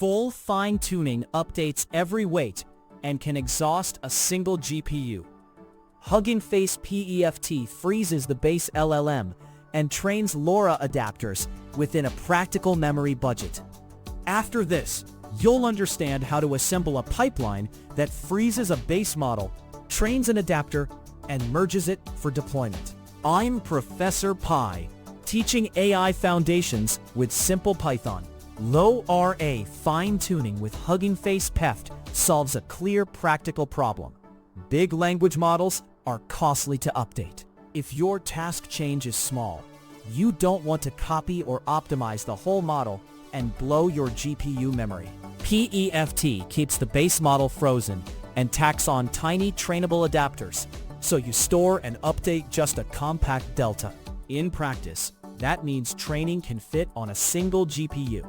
Full fine-tuning updates every weight and can exhaust a single GPU. Hugging Face PEFT freezes the base LLM and trains LoRA adapters within a practical memory budget. After this, you'll understand how to assemble a pipeline that freezes a base model, trains an adapter, and merges it for deployment. I'm Professor Pi, teaching AI foundations with simple Python. LoRA fine-tuning with Hugging Face PEFT solves a clear practical problem. Big language models are costly to update. If your task change is small, you don't want to copy or optimize the whole model and blow your GPU memory. PEFT keeps the base model frozen and tacks on tiny trainable adapters, so you store and update just a compact delta. In practice, that means training can fit on a single GPU.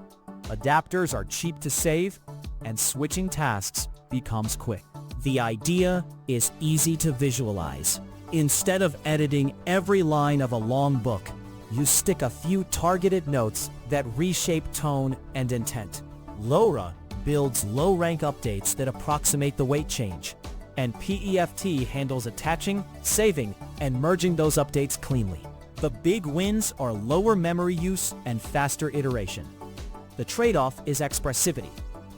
Adapters are cheap to save, and switching tasks becomes quick. The idea is easy to visualize. Instead of editing every line of a long book, you stick a few targeted notes that reshape tone and intent. LoRA builds low-rank updates that approximate the weight change, and PEFT handles attaching, saving, and merging those updates cleanly. The big wins are lower memory use and faster iteration. The trade-off is expressivity.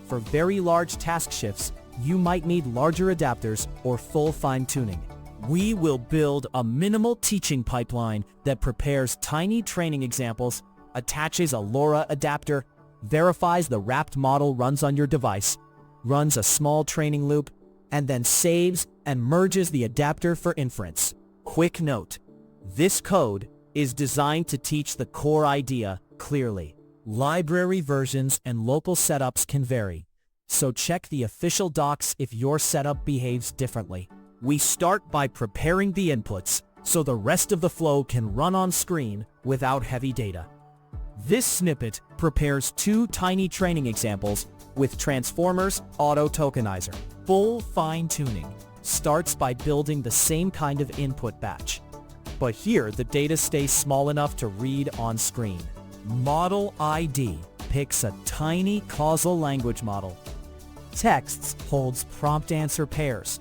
For very large task shifts, you might need larger adapters or full fine-tuning. We will build a minimal teaching pipeline that prepares tiny training examples, attaches a LoRA adapter, verifies the wrapped model runs on your device, runs a small training loop, and then saves and merges the adapter for inference. Quick note: this code is designed to teach the core idea clearly. Library versions and local setups can vary, so check the official docs if your setup behaves differently. We start by preparing the inputs so the rest of the flow can run on screen without heavy data. This snippet prepares two tiny training examples with Transformers AutoTokenizer. Full fine-tuning starts by building the same kind of input batch, but here the data stays small enough to read on screen. Model ID picks a tiny causal language model. Texts holds prompt answer pairs,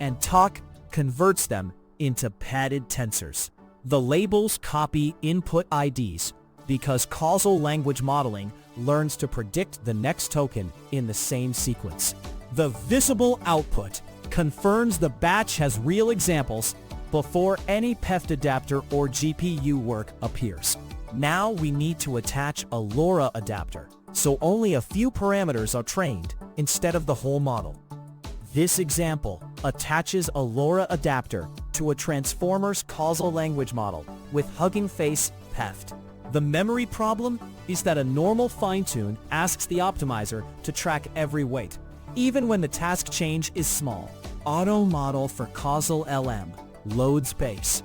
and Talk converts them into padded tensors. The labels copy input IDs because causal language modeling learns to predict the next token in the same sequence. The visible output confirms the batch has real examples before any PEFT adapter or GPU work appears. Now we need to attach a LoRA adapter, so only a few parameters are trained instead of the whole model. This example attaches a LoRA adapter to a Transformers causal language model with Hugging Face PEFT. The memory problem is that a normal fine-tune asks the optimizer to track every weight, even when the task change is small. AutoModelForCausalLM loads base.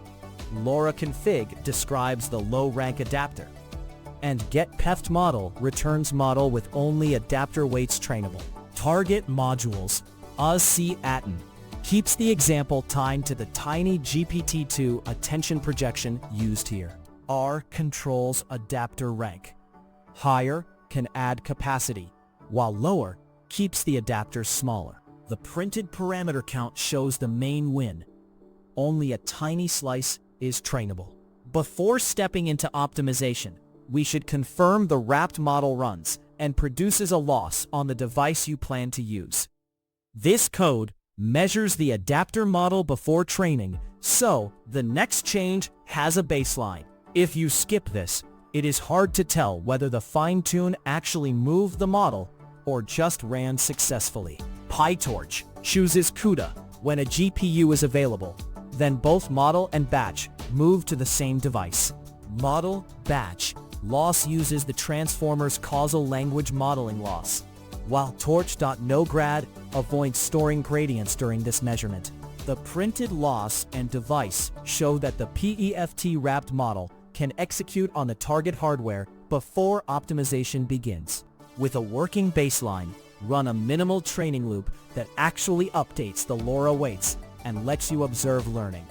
LoRA config describes the low-rank adapter, and getPEFT returns model with only adapter weights trainable. Target modules ASCII keeps the example timed to the tiny GPT-2 attention projection used here. R controls adapter rank. Higher can add capacity, while lower keeps the adapter smaller. The printed parameter count shows the main win. Only a tiny slice is trainable. Before stepping into optimization, we should confirm the wrapped model runs and produces a loss on the device you plan to use. This code measures the adapter model before training, so the next change has a baseline. If you skip this, it is hard to tell whether the fine-tune actually moved the model or just ran successfully. PyTorch chooses CUDA when a GPU is available. Then both model and batch move to the same device. Model batch loss uses the Transformers causal language modeling loss, while torch.nograd avoids storing gradients during this measurement. The printed loss and device show that the PEFT wrapped model can execute on the target hardware before optimization begins. With a working baseline, run a minimal training loop that actually updates the LoRA weights and lets you observe learning.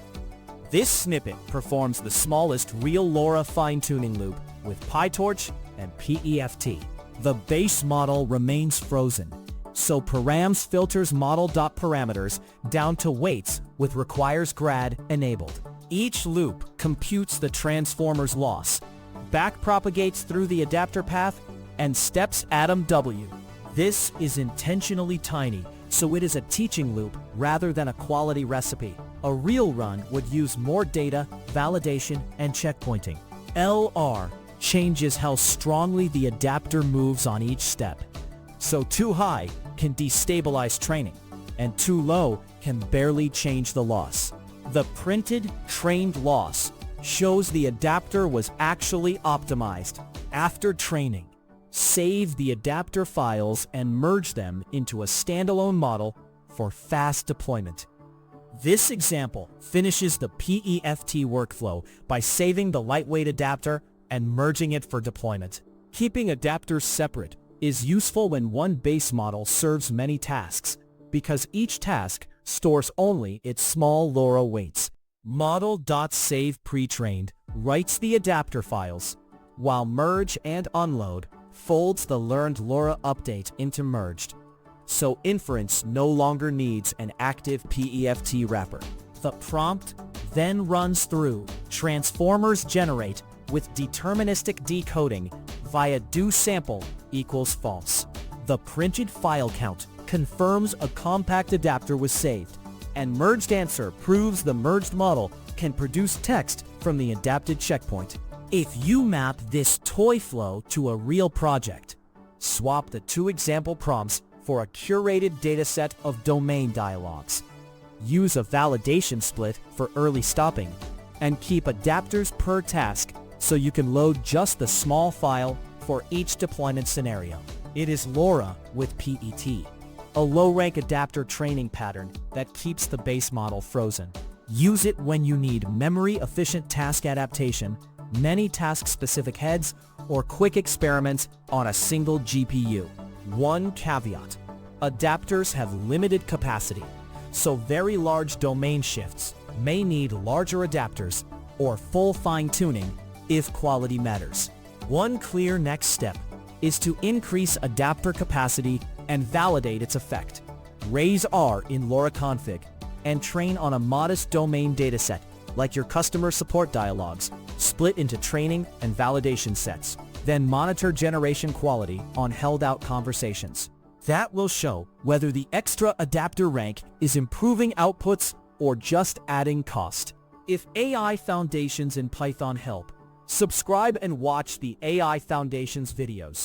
This snippet performs the smallest real LoRA fine-tuning loop with PyTorch and PEFT. the base model remains frozen. So params filters model.parameters down to weights with requires grad enabled. Each loop computes the transformer's loss, backpropagates through the adapter path, and steps AdamW. This is intentionally tiny, so it is a teaching loop rather than a quality recipe. A real run would use more data, validation, and checkpointing. LR changes how strongly the adapter moves on each step. So too high can destabilize training, and too low can barely change the loss. The printed trained loss shows the adapter was actually optimized. After training, save the adapter files and merge them into a standalone model for fast deployment. This example finishes the PEFT workflow by saving the lightweight adapter and merging it for deployment. Keeping adapters separate is useful when one base model serves many tasks, because each task stores only its small LoRA weights. Model.save pre-trained writes the adapter files, while merge and unload folds the learned LoRA update into merged. So inference no longer needs an active PEFT wrapper. The prompt then runs through transformers generate with deterministic decoding via do sample equals false. The printed file count confirms a compact adapter was saved, and merged answer proves the merged model can produce text from the adapted checkpoint. If you map this toy flow to a real project, swap the two example prompts for a curated dataset of domain dialogues. Use a validation split for early stopping, and keep adapters per task so you can load just the small file for each deployment scenario. It is LoRA with PET, a low-rank adapter training pattern that keeps the base model frozen. Use it when you need memory-efficient task adaptation, many task-specific heads, or quick experiments on a single GPU. One caveat: adapters have limited capacity, so very large domain shifts may need larger adapters or full fine-tuning if quality matters. One clear next step is to increase adapter capacity and validate its effect. Raise R in LoRA config and train on a modest domain dataset like your customer support dialogues, split into training and validation sets. Then monitor generation quality on held-out conversations. That will show whether the extra adapter rank is improving outputs or just adding cost. If AI Foundations in Python help, subscribe and watch the AI Foundations videos.